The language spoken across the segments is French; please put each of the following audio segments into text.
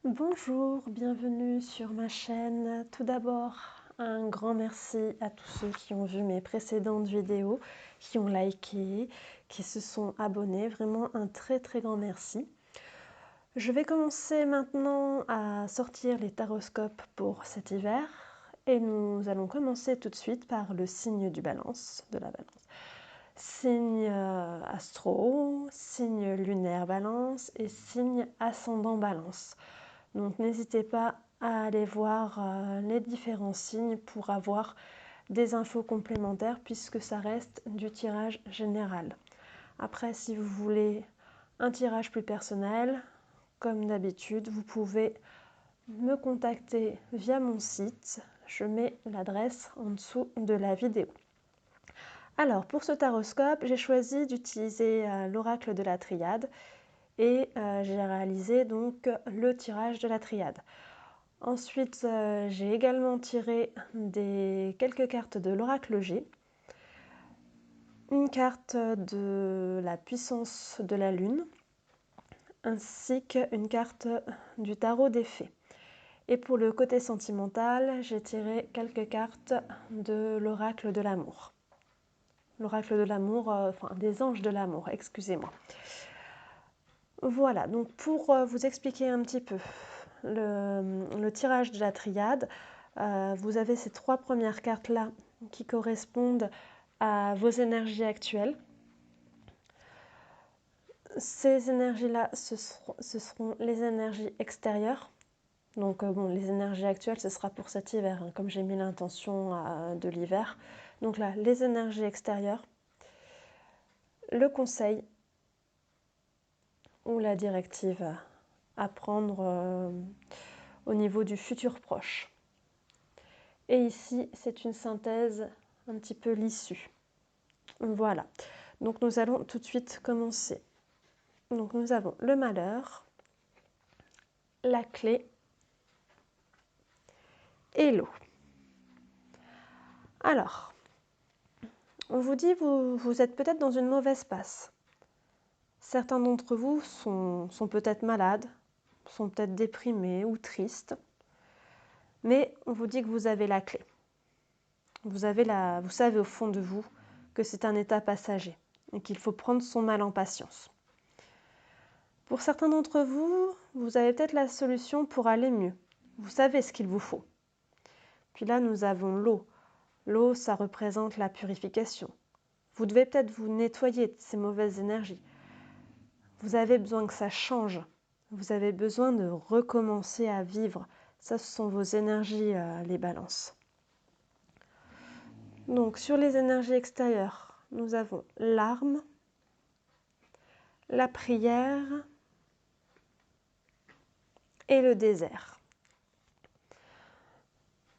Bonjour, bienvenue sur ma chaîne. Tout d'abord, un grand merci à tous ceux qui ont vu mes précédentes vidéos, qui ont liké, qui se sont abonnés. Vraiment un très grand merci. Je vais commencer maintenant à sortir les taroscopes pour cet hiver et nous allons commencer tout de suite par le signe de la balance. Signe astro, signe lunaire balance et signe ascendant balance. Donc n'hésitez pas à aller voir les différents signes pour avoir des infos complémentaires puisque ça reste du tirage général. Après, si vous voulez un tirage plus personnel, comme d'habitude, vous pouvez me contacter via mon site. Je mets l'adresse en dessous de la vidéo. Alors, pour ce taroscope, j'ai choisi d'utiliser l'oracle de la triade et j'ai réalisé donc le tirage de la triade. Ensuite, j'ai également tiré quelques cartes de l'oracle G, une carte de la puissance de la lune, ainsi qu'une carte du tarot des fées. Et pour le côté sentimental, j'ai tiré quelques cartes de l'oracle de l'amour. L'oracle de l'amour, enfin des anges de l'amour, excusez-moi. Voilà, donc pour vous expliquer un petit peu le tirage de la triade, vous avez ces trois premières cartes-là qui correspondent à vos énergies actuelles. Ces énergies-là, ce seront les énergies extérieures. Donc bon, les énergies actuelles, ce sera pour cet hiver, hein, comme j'ai mis l'intention de l'hiver. Donc là, les énergies extérieures, le conseil ou la directive à prendre au niveau du futur proche. Et ici, c'est une synthèse un petit peu l'issue. Voilà. Donc nous allons tout de suite commencer. Donc nous avons le malheur, la clé et l'eau. Alors, on vous dit, vous êtes peut-être dans une mauvaise passe. Certains d'entre vous sont peut-être malades, sont peut-être déprimés ou tristes. Mais on vous dit que vous avez la clé. Vous savez au fond de vous que c'est un état passager et qu'il faut prendre son mal en patience. Pour certains d'entre vous, vous avez peut-être la solution pour aller mieux. Vous savez ce qu'il vous faut. Puis là, nous avons l'eau. L'eau, ça représente la purification. Vous devez peut-être vous nettoyer de ces mauvaises énergies. Vous avez besoin que ça change. Vous avez besoin de recommencer à vivre. Ça, ce sont vos énergies, les balances. Donc, sur les énergies extérieures, nous avons l'arme, la prière et le désert.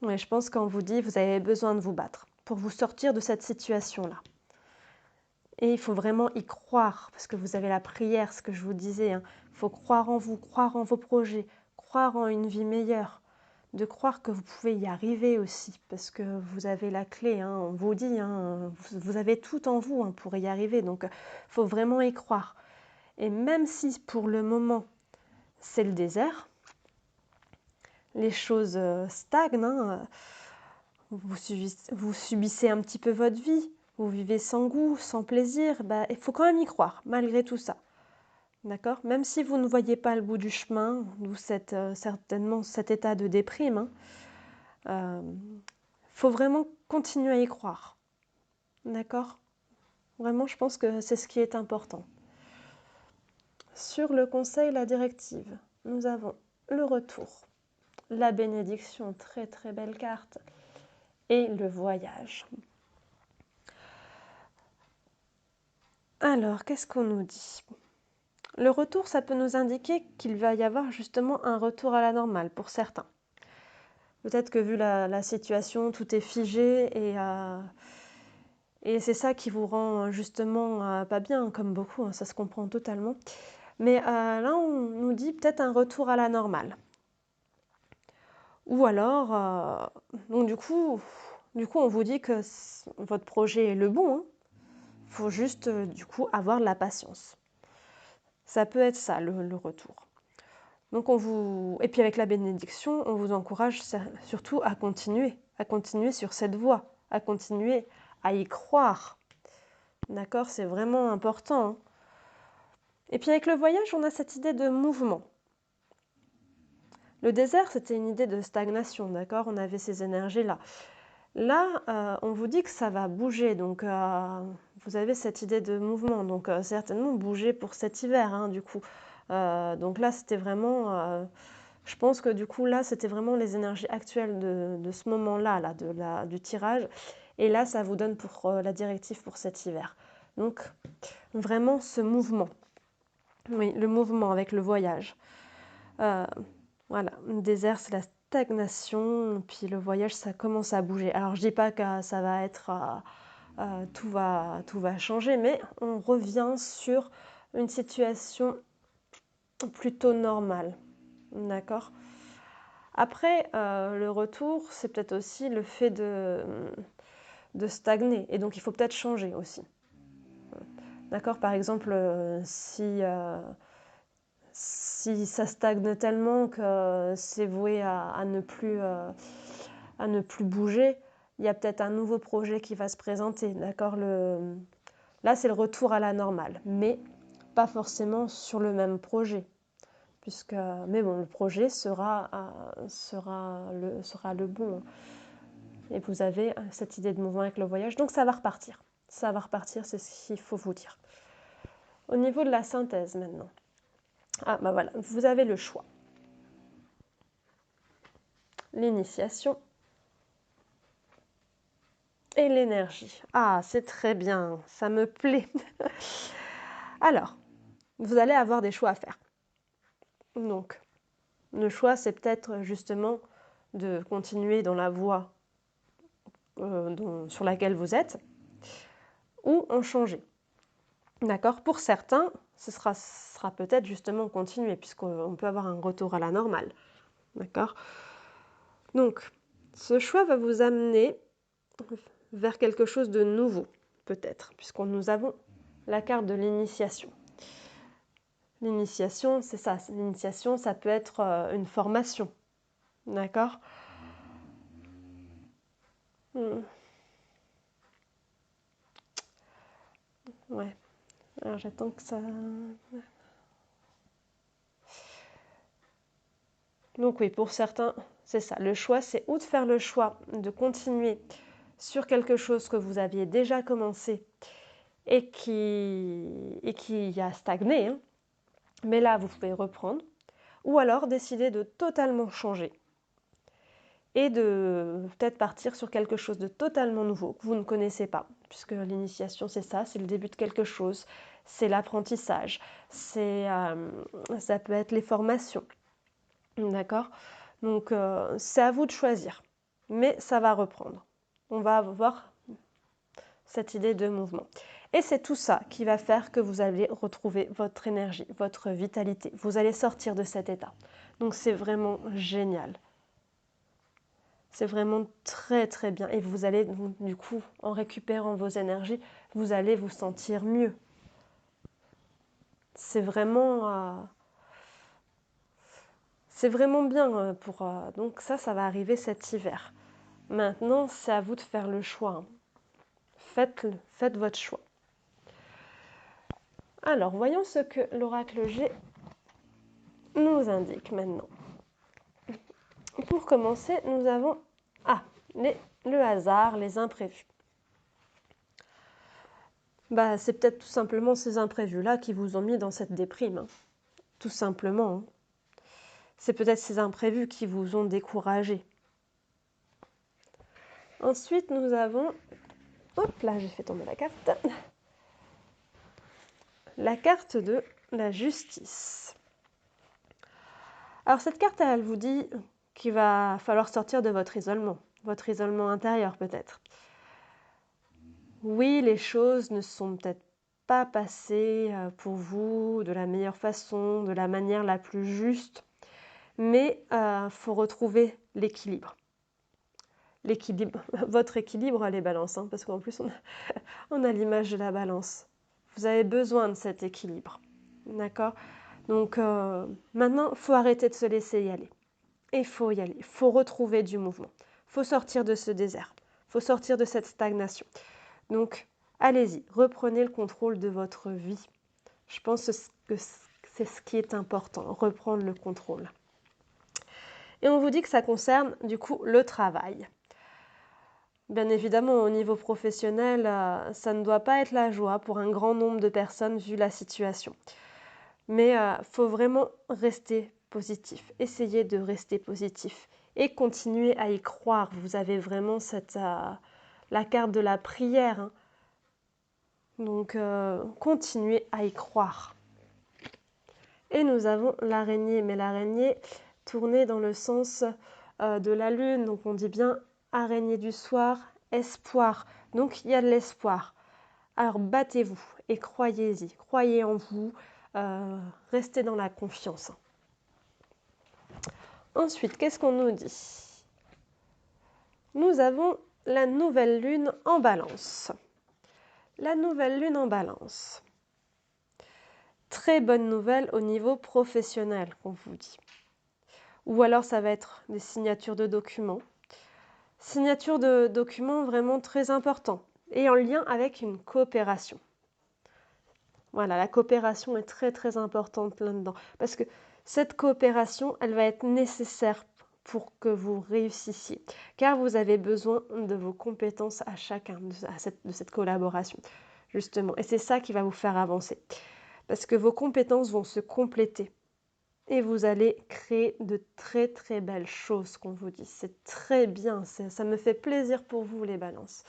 Oui, je pense qu'on vous dit, vous avez besoin de vous battre pour vous sortir de cette situation-là. Et il faut vraiment y croire, parce que vous avez la prière, ce que je vous disais. Il faut croire en vous, croire en vos projets, croire en une vie meilleure, de croire que vous pouvez y arriver aussi, parce que vous avez la clé, on vous dit, vous avez tout en vous pour y arriver, donc il faut vraiment y croire. Et même si pour le moment, c'est le désert, les choses stagnent, vous subissez un petit peu votre vie, vous vivez sans goût, sans plaisir, il faut quand même y croire, malgré tout ça. D'accord ? Même si vous ne voyez pas le bout du chemin, d'où certainement cet état de déprime, faut vraiment continuer à y croire. D'accord ? Vraiment, je pense que c'est ce qui est important. Sur le conseil, la directive, nous avons le retour, la bénédiction, très belle carte, et le voyage. Alors, qu'est-ce qu'on nous dit ? Le retour, ça peut nous indiquer qu'il va y avoir justement un retour à la normale pour certains. Peut-être que vu la situation, tout est figé et c'est ça qui vous rend justement pas bien, comme beaucoup, ça se comprend totalement. Mais là, on nous dit peut-être un retour à la normale. Ou alors, donc du coup, on vous dit que votre projet est le bon. Il faut juste, du coup, avoir de la patience. Ça peut être ça, le retour. Donc et puis avec la bénédiction, on vous encourage surtout à continuer sur cette voie, à continuer à y croire. D'accord? C'est vraiment important, hein. Et puis avec le voyage, on a cette idée de mouvement. Le désert, c'était une idée de stagnation, d'accord? On avait ces énergies-là. Là, on vous dit que ça va bouger, donc vous avez cette idée de mouvement, donc certainement bouger pour cet hiver, hein, du coup. Donc là, c'était vraiment... je pense que du coup, là, c'était vraiment les énergies actuelles de ce moment-là, là, du tirage. Et là, ça vous donne pour la directive pour cet hiver. Donc, vraiment ce mouvement. Oui, le mouvement avec le voyage. Voilà, le désert, c'est la stagnation, puis le voyage, ça commence à bouger. Alors, je dis pas que ça va être... tout va changer, mais on revient sur une situation plutôt normale. D'accord? Après, le retour, c'est peut-être aussi le fait de stagner. Et donc, il faut peut-être changer aussi. D'accord? Par exemple, si ça stagne tellement que c'est voué à ne plus bouger, il y a peut-être un nouveau projet qui va se présenter. D'accord? Là, c'est le retour à la normale, mais pas forcément sur le même projet. Mais bon, le projet sera le bon. Et vous avez cette idée de mouvement avec le voyage, donc ça va repartir. Ça va repartir, c'est ce qu'il faut vous dire. Au niveau de la synthèse maintenant. Ah bah voilà, vous avez le choix. L'initiation et l'énergie. Ah, c'est très bien, ça me plaît. Alors, vous allez avoir des choix à faire. Donc, le choix, c'est peut-être justement de continuer dans la voie sur laquelle vous êtes, ou en changer. D'accord? Pour certains, ce sera peut-être justement continuer, puisqu'on peut avoir un retour à la normale. D'accord? Donc, ce choix va vous amener vers quelque chose de nouveau, peut-être, nous avons la carte de l'initiation. L'initiation, c'est ça. L'initiation, ça peut être une formation. D'accord? Ouais. Alors, j'attends que ça... Donc oui, pour certains, c'est ça. Le choix, c'est ou de faire le choix de continuer sur quelque chose que vous aviez déjà commencé et qui a stagné, hein. Mais là, vous pouvez reprendre. Ou alors décider de totalement changer et de peut-être partir sur quelque chose de totalement nouveau que vous ne connaissez pas, puisque l'initiation, c'est ça, c'est le début de quelque chose, c'est l'apprentissage, ça peut être les formations. D'accord? Donc, c'est à vous de choisir. Mais ça va reprendre. On va avoir cette idée de mouvement. Et c'est tout ça qui va faire que vous allez retrouver votre énergie, votre vitalité. Vous allez sortir de cet état. Donc, c'est vraiment génial. C'est vraiment très, très bien. Et vous allez, du coup, en récupérant vos énergies, vous allez vous sentir mieux. C'est vraiment... c'est vraiment bien pour... donc ça va arriver cet hiver. Maintenant, c'est à vous de faire le choix. Faites votre choix. Alors, voyons ce que l'oracle G nous indique maintenant. Pour commencer, nous avons le hasard, les imprévus. C'est peut-être tout simplement ces imprévus-là qui vous ont mis dans cette déprime. Hein. Tout simplement. Hein. C'est peut-être ces imprévus qui vous ont découragé. Ensuite, nous avons... Hop là, j'ai fait tomber la carte. La carte de la justice. Alors, cette carte, elle vous dit qu'il va falloir sortir de votre isolement intérieur peut-être. Oui, les choses ne sont peut-être pas passées pour vous de la meilleure façon, de la manière la plus juste, mais faut retrouver l'équilibre. Votre équilibre, les balances, hein, parce qu'en plus on a l'image de la balance. Vous avez besoin de cet équilibre, d'accord? Donc maintenant, il faut arrêter de se laisser y aller. Et il faut y aller, il faut retrouver du mouvement. Il faut sortir de ce désert, il faut sortir de cette stagnation. Donc allez-y, reprenez le contrôle de votre vie. Je pense que c'est ce qui est important, reprendre le contrôle. Et on vous dit que ça concerne du coup le travail. Bien évidemment, au niveau professionnel, ça ne doit pas être la joie pour un grand nombre de personnes vu la situation. Mais il faut vraiment rester positif, essayer de rester positif et continuer à y croire. Vous avez vraiment la carte de la prière, hein. Donc continuez à y croire. Et nous avons l'araignée, mais l'araignée tournée dans le sens de la lune. Donc on dit bien araignée du soir, espoir. Donc il y a de l'espoir. Alors battez-vous et croyez-y, croyez en vous, restez dans la confiance. Ensuite, qu'est-ce qu'on nous dit? Nous avons la nouvelle lune en balance. La nouvelle lune en balance. Très bonne nouvelle au niveau professionnel, qu'on vous dit. Ou alors ça va être des signatures de documents. Signature de documents vraiment très importants et en lien avec une coopération. Voilà, la coopération est très très importante là-dedans. Parce que cette coopération, elle va être nécessaire pour que vous réussissiez. Car vous avez besoin de vos compétences à chacun de cette collaboration, justement. Et c'est ça qui va vous faire avancer. Parce que vos compétences vont se compléter. Et vous allez créer de très très belles choses, qu'on vous dit. C'est très bien, ça me fait plaisir pour vous les balances.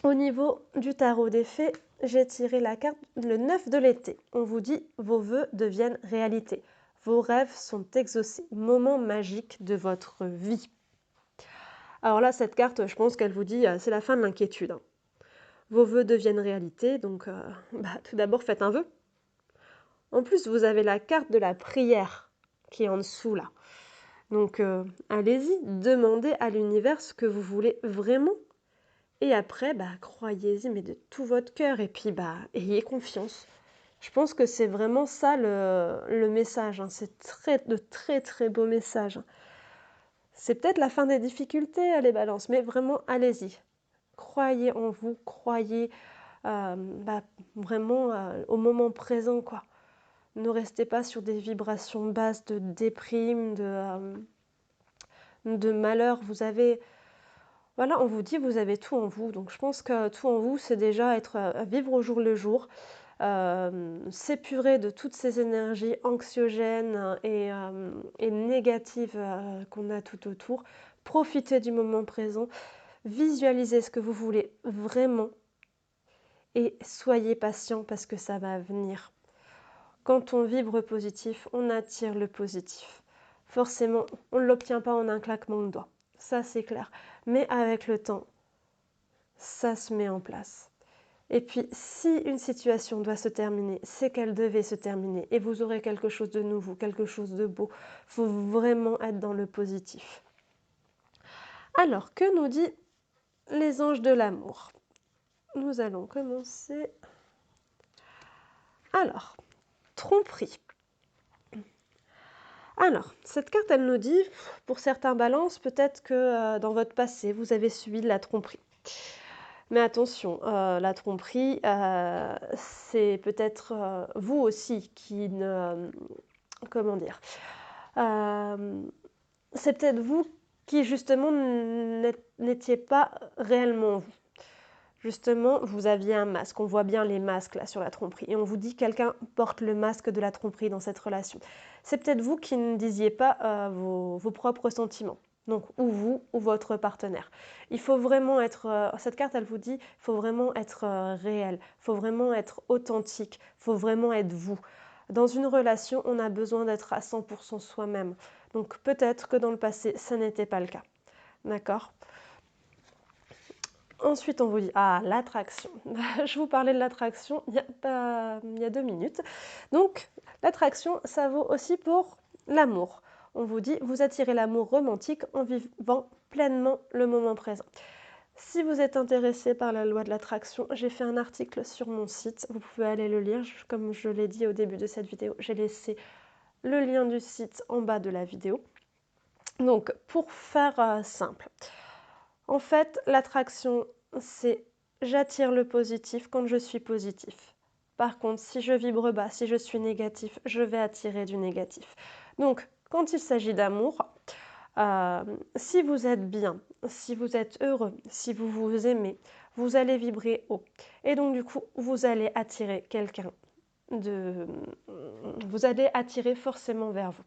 Au niveau du tarot des fées, j'ai tiré la carte le 9 de l'été. On vous dit vos vœux deviennent réalité. Vos rêves sont exaucés. Moment magique de votre vie. Alors là, cette carte, je pense qu'elle vous dit c'est la fin de l'inquiétude. Hein. Vos vœux deviennent réalité, donc tout d'abord faites un vœu. En plus, vous avez la carte de la prière qui est en dessous là. Donc allez-y, demandez à l'univers ce que vous voulez vraiment. Et après, croyez-y, mais de tout votre cœur. Et puis, ayez confiance. Je pense que c'est vraiment ça le message. Hein. C'est de très, très beaux messages. C'est peut-être la fin des difficultés, les balances, mais vraiment, allez-y. Croyez en vous, croyez vraiment au moment présent, quoi. Ne restez pas sur des vibrations basses de déprime, de malheur. Vous avez... Voilà, on vous dit vous avez tout en vous. Donc je pense que tout en vous, c'est déjà vivre au jour le jour, s'épurer de toutes ces énergies anxiogènes et négatives qu'on a tout autour. Profitez du moment présent, visualisez ce que vous voulez vraiment et soyez patient parce que ça va venir. Quand on vibre positif, on attire le positif. Forcément, on ne l'obtient pas en un claquement de doigts. Ça, c'est clair. Mais avec le temps, ça se met en place. Et puis, si une situation doit se terminer, c'est qu'elle devait se terminer. Et vous aurez quelque chose de nouveau, quelque chose de beau. Il faut vraiment être dans le positif. Alors, que nous dit les anges de l'amour? Nous allons commencer. Alors, tromperie. Alors, cette carte, elle nous dit, pour certains balances, peut-être que dans votre passé, vous avez subi de la tromperie. Mais attention, la tromperie, c'est peut-être vous aussi qui ne... comment dire c'est peut-être vous qui, justement, n'étiez pas réellement vous. Justement, vous aviez un masque. On voit bien les masques là sur la tromperie. Et on vous dit que quelqu'un porte le masque de la tromperie dans cette relation. C'est peut-être vous qui ne disiez pas vos propres sentiments. Donc, ou vous, ou votre partenaire. Il faut vraiment être... cette carte, elle vous dit, il faut vraiment être réel. Il faut vraiment être authentique. Il faut vraiment être vous. Dans une relation, on a besoin d'être à 100% soi-même. Donc, peut-être que dans le passé, ça n'était pas le cas. D'accord ? Ensuite, on vous dit, l'attraction. Je vous parlais de l'attraction il y a 2 minutes. Donc, l'attraction, ça vaut aussi pour l'amour. On vous dit, vous attirez l'amour romantique en vivant pleinement le moment présent. Si vous êtes intéressé par la loi de l'attraction, j'ai fait un article sur mon site, vous pouvez aller le lire. Comme je l'ai dit au début de cette vidéo, j'ai laissé le lien du site en bas de la vidéo. Donc, pour faire simple, en fait, l'attraction, c'est j'attire le positif quand je suis positif. Par contre, si je vibre bas, si je suis négatif, je vais attirer du négatif. Donc, quand il s'agit d'amour, si vous êtes bien, si vous êtes heureux, si vous vous aimez, vous allez vibrer haut. Et donc, du coup, vous allez attirer quelqu'un vous allez attirer forcément vers vous.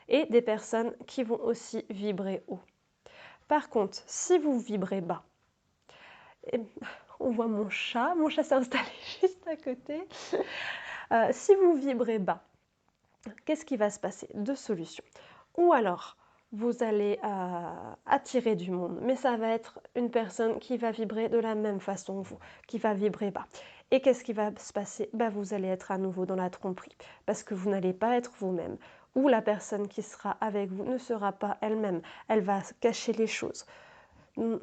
Et des personnes qui vont aussi vibrer haut. Par contre, si vous vibrez bas, on voit mon chat s'est installé juste à côté. Si vous vibrez bas, qu'est-ce qui va se passer? Deux solutions. Ou alors, vous allez attirer du monde, mais ça va être une personne qui va vibrer de la même façon que vous, qui va vibrer bas. Et qu'est-ce qui va se passer? Vous allez être à nouveau dans la tromperie, parce que vous n'allez pas être vous-même. Ou la personne qui sera avec vous ne sera pas elle-même, elle va cacher les choses.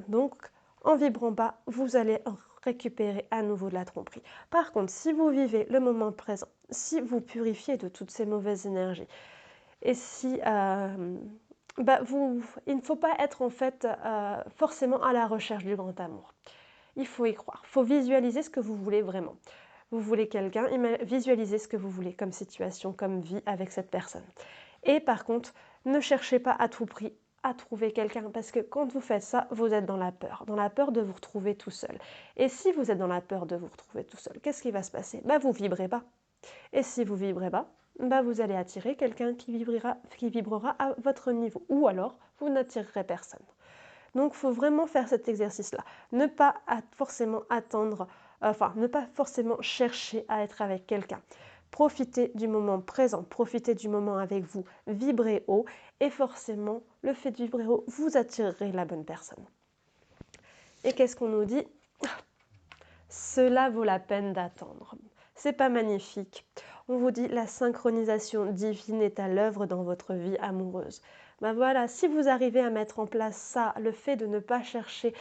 Donc, en vibrant bas, vous allez récupérer à nouveau de la tromperie. Par contre, si vous vivez le moment présent, si vous purifiez de toutes ces mauvaises énergies, et si il ne faut pas être en fait forcément à la recherche du grand amour. Il faut y croire. Il faut visualiser ce que vous voulez vraiment. Vous voulez quelqu'un, visualisez ce que vous voulez comme situation, comme vie avec cette personne. Et par contre, ne cherchez pas à tout prix à trouver quelqu'un, parce que quand vous faites ça, vous êtes dans la peur de vous retrouver tout seul. Et si vous êtes dans la peur de vous retrouver tout seul, qu'est-ce qui va se passer? Vous vibrez pas. Et si vous vibrez bas, vous allez attirer quelqu'un qui vibrera à votre niveau. Ou alors, vous n'attirerez personne. Donc, il faut vraiment faire cet exercice-là. Ne pas forcément attendre, ne pas forcément chercher à être avec quelqu'un. Profitez du moment présent, profitez du moment avec vous, vibrez haut et forcément, le fait de vibrer haut, vous attirerez la bonne personne. Et qu'est-ce qu'on nous dit? Cela vaut la peine d'attendre. C'est pas magnifique? On vous dit la synchronisation divine est à l'œuvre dans votre vie amoureuse. Voilà, si vous arrivez à mettre en place ça, le fait de ne pas chercher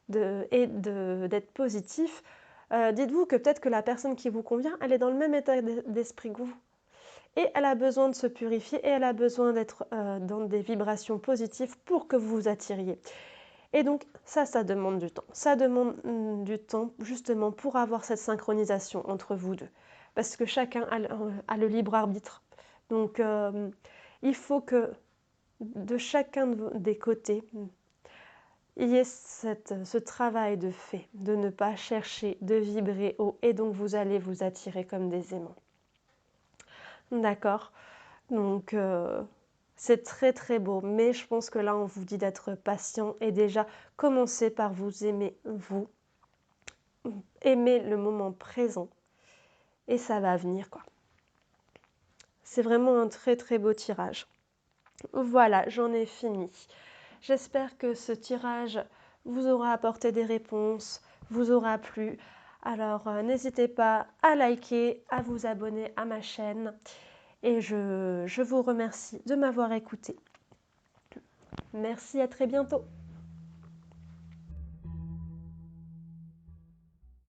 d'être positif, dites-vous que peut-être que la personne qui vous convient, elle est dans le même état d'esprit que vous. Et elle a besoin de se purifier et elle a besoin d'être dans des vibrations positives pour que vous vous attiriez. Et donc ça demande du temps. Ça demande du temps justement pour avoir cette synchronisation entre vous deux. Parce que chacun a le libre arbitre. Donc il faut que de chacun des côtés, il y ait ce travail de fait, de ne pas chercher, de vibrer haut. Et donc vous allez vous attirer comme des aimants. D'accord? Donc c'est très très beau, mais je pense que là on vous dit d'être patient et déjà commencez par vous aimer vous, aimer le moment présent et ça va venir quoi. C'est vraiment un très très beau tirage. Voilà, j'en ai fini. J'espère que ce tirage vous aura apporté des réponses, vous aura plu. Alors n'hésitez pas à liker, à vous abonner à ma chaîne. Et je vous remercie de m'avoir écouté. Merci, à très bientôt.